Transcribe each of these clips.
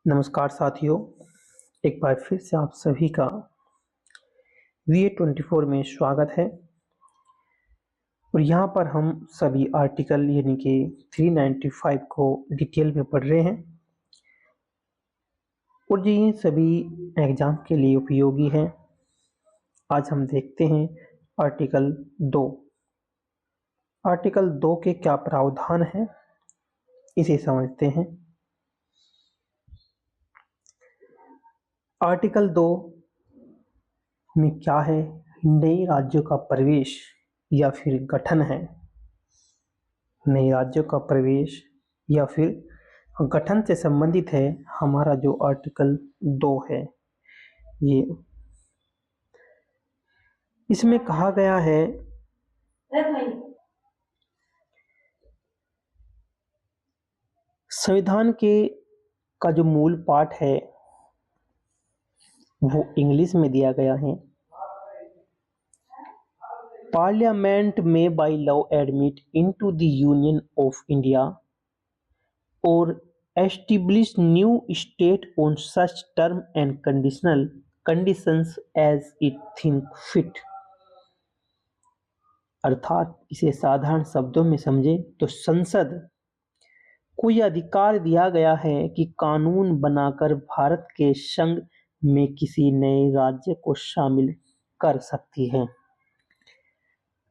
नमस्कार साथियों, एक बार फिर से आप सभी का VA24 में स्वागत है। और यहाँ पर हम सभी आर्टिकल यानी कि 395 को डिटेल में पढ़ रहे हैं और ये सभी एग्जाम के लिए उपयोगी हैं। आज हम देखते हैं आर्टिकल 2। आर्टिकल 2 के क्या प्रावधान हैं, इसे समझते हैं। आर्टिकल 2 में क्या है? नए राज्यों का प्रवेश या फिर गठन है। नए राज्यों का प्रवेश या फिर गठन से संबंधित है हमारा जो आर्टिकल 2 है। ये इसमें कहा गया है संविधान के का जो मूल पाठ है वो इंग्लिश में दिया गया है। पार्लियामेंट में by law admit into the union of India और establish new state on such term and conditions as it think fit। अर्थात इसे साधारण शब्दों में समझे तो संसद को यह अधिकार दिया गया है कि कानून बनाकर भारत के संघ में किसी नए राज्य को शामिल कर सकती है।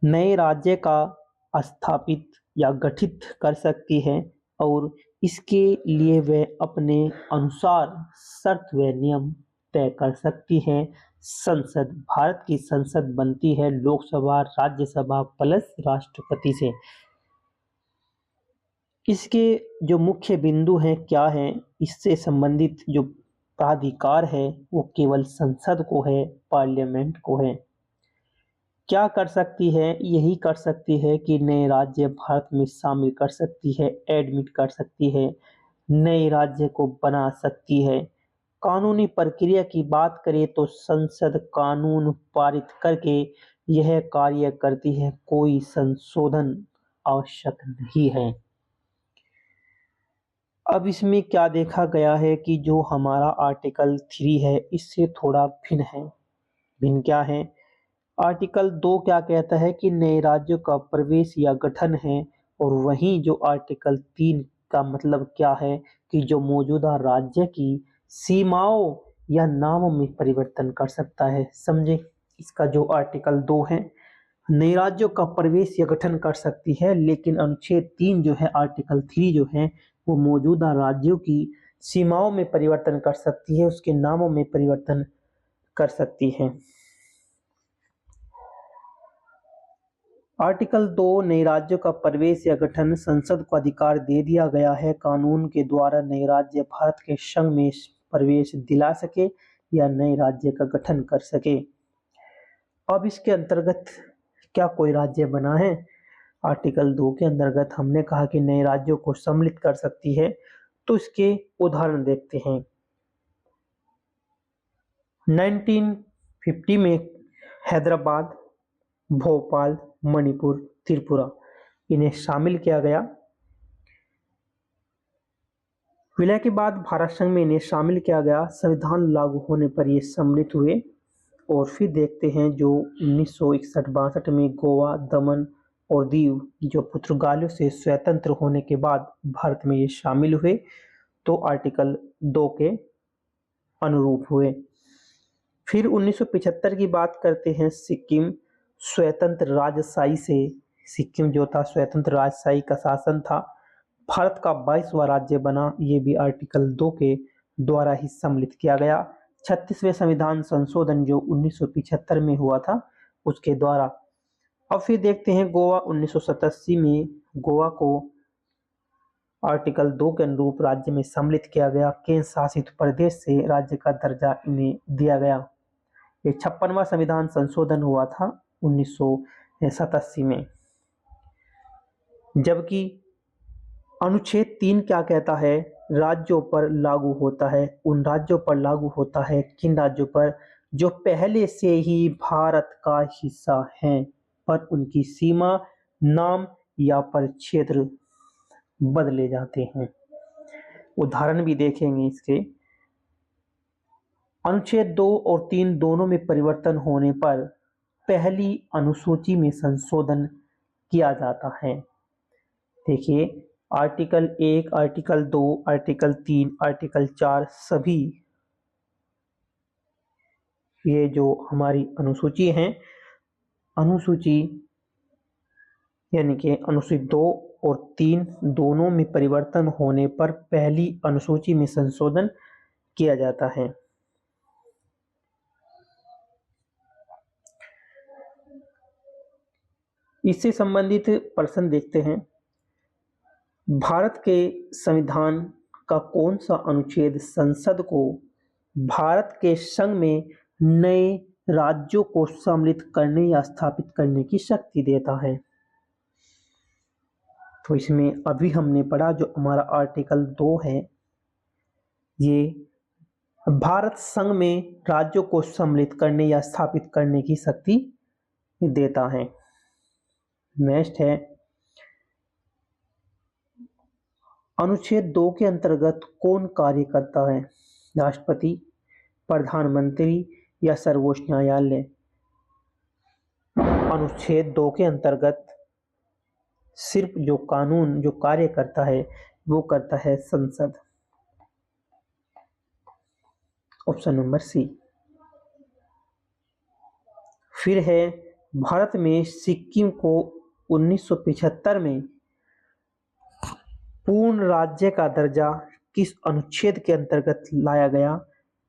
नए राज्य का स्थापित या गठित कर सकती है और इसके लिए वे अपने अनुसार शर्त व नियम तय कर सकती है। संसद भारत की संसद बनती है लोकसभा राज्यसभा प्लस राष्ट्रपति से। इसके जो मुख्य बिंदु हैं क्या हैं, इससे संबंधित जो प्राधिकार है वो केवल संसद को है, पार्लियामेंट को है। क्या कर सकती है? यही कर सकती है कि नए राज्य भारत में शामिल कर सकती है, एडमिट कर सकती है, नए राज्य को बना सकती है। कानूनी प्रक्रिया की बात करें तो संसद कानून पारित करके यह कार्य करती है, कोई संशोधन आवश्यक नहीं है। अब इसमें क्या देखा गया है कि जो हमारा आर्टिकल 3 है इससे थोड़ा भिन्न है। भिन्न क्या है? आर्टिकल 2 क्या कहता है कि नए राज्यों का प्रवेश या गठन है, और वहीं जो आर्टिकल 3 का मतलब क्या है कि जो मौजूदा राज्य की सीमाओं या नामों में परिवर्तन कर सकता है। समझे? इसका जो आर्टिकल 2 है नए राज्यों का प्रवेश या गठन कर सकती है, लेकिन अनुच्छेद 3 जो है आर्टिकल 3 जो है वो मौजूदा राज्यों की सीमाओं में परिवर्तन कर सकती है, उसके नामों में परिवर्तन कर सकती है। आर्टिकल 2 नए राज्यों का प्रवेश या गठन संसद को अधिकार दे दिया गया है कानून के द्वारा नए राज्य भारत के संघ में प्रवेश दिला सके या नए राज्य का गठन कर सके। अब इसके अंतर्गत क्या कोई राज्य बना है? आर्टिकल 2 के अंतर्गत हमने कहा कि नए राज्यों को सम्मिलित कर सकती है, तो इसके उदाहरण देखते हैं। 1950 में हैदराबाद, भोपाल, मणिपुर, त्रिपुरा इन्हें शामिल किया गया। विलय के बाद भारत संघ में इन्हें शामिल किया गया। संविधान लागू होने पर ये सम्मिलित हुए। और फिर देखते हैं जो 1961-62 में गोवा, दमन और दीव जो पुर्तगालियों से स्वतंत्र होने के बाद भारत में ये शामिल हुए, तो आर्टिकल 2 के अनुरूप हुए। फिर 1975 की बात करते हैं। सिक्किम स्वतंत्र राजशाही से, सिक्किम जो था स्वतंत्र राजशाही का शासन था, भारत का 22वां राज्य बना। ये भी आर्टिकल 2 के द्वारा ही सम्मिलित किया गया। 36वें संविधान संशोधन जो 1975 में हुआ था उसके द्वारा। अब फिर देखते हैं गोवा 1987 में गोवा को आर्टिकल 2 के अनुरूप राज्य में सम्मिलित किया गया। केंद्र शासित प्रदेश से राज्य का दर्जा इन्हें दिया गया। ये 56वां संविधान संशोधन हुआ था 1987 में। जबकि अनुच्छेद 3 क्या कहता है? राज्यों पर लागू होता है। उन राज्यों पर लागू होता है, किन राज्यों पर? जो पहले से ही भारत का हिस्सा हैं पर उनकी सीमा, नाम या परिक्षेत्र बदले जाते हैं। उदाहरण भी देखेंगे इसके। अनुच्छेद 2 और 3 दोनों में परिवर्तन होने पर पहली अनुसूची में संशोधन किया जाता है। देखिए, आर्टिकल 1, आर्टिकल 2, आर्टिकल 3, आर्टिकल 4 सभी ये जो हमारी अनुसूची है, अनुसूची यानी कि अनुसूची 2 और 3 दोनों में परिवर्तन होने पर पहली अनुसूची में संशोधन किया जाता है। इससे संबंधित प्रश्न देखते हैं। भारत के संविधान का कौन सा अनुच्छेद संसद को भारत के संघ में नए राज्यों को सम्मिलित करने या स्थापित करने की शक्ति देता है? तो इसमें अभी हमने पढ़ा जो हमारा आर्टिकल 2 है, ये भारत संघ में राज्यों को सम्मिलित करने या स्थापित करने की शक्ति देता है। नेक्स्ट है, अनुच्छेद 2 के अंतर्गत कौन कार्य करता है? राष्ट्रपति, प्रधानमंत्री या सर्वोच्च न्यायालय? अनुच्छेद 2 के अंतर्गत सिर्फ जो कानून जो कार्य करता है वो करता है संसद। Option number C. फिर है, भारत में सिक्किम को 1975 में पूर्ण राज्य का दर्जा किस अनुच्छेद के अंतर्गत लाया गया?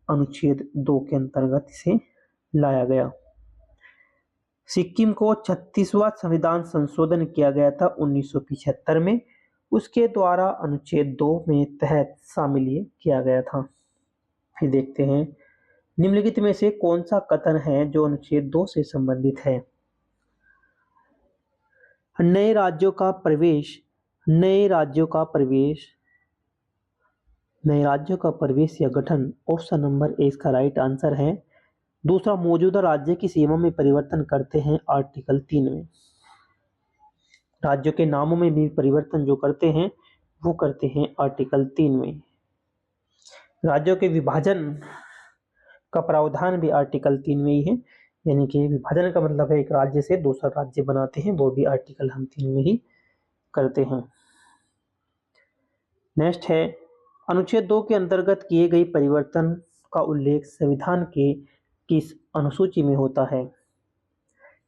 अनुच्छेद 2 के अंतर्गत इसे लाया गया। सिक्किम को 36वां संविधान संशोधन किया गया था 1975 में, उसके द्वारा अनुच्छेद 2 में तहत शामिल ये किया गया था। फिर देखते हैं, निम्नलिखित में से कौन सा कथन है जो अनुच्छेद 2 से संबंधित है? नए राज्यों का प्रवेश, नए राज्यों का प्रवेश या गठन। ऑप्शन नंबर ए इसका राइट आंसर है। दूसरा, मौजूदा राज्य की सीमा में परिवर्तन करते हैं आर्टिकल 3 में। राज्यों के नामों में भी परिवर्तन जो करते हैं वो करते हैं आर्टिकल 3 में। राज्यों के विभाजन का प्रावधान भी आर्टिकल 3 में ही है, यानी कि विभाजन का मतलब है एक राज्य से दूसरा राज्य बनाते हैं, वो भी आर्टिकल हम 3 में ही करते हैं। नेक्स्ट है, अनुच्छेद 2 के अंतर्गत किए गए परिवर्तन का उल्लेख संविधान के किस अनुसूची में होता है?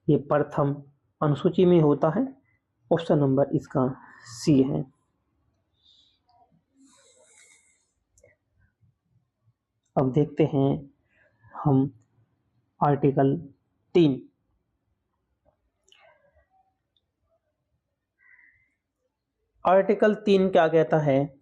ये प्रथम अनुसूची में होता है। ऑप्शन नंबर इसका सी है। अब देखते हैं हम आर्टिकल 3। आर्टिकल 3 क्या कहता है?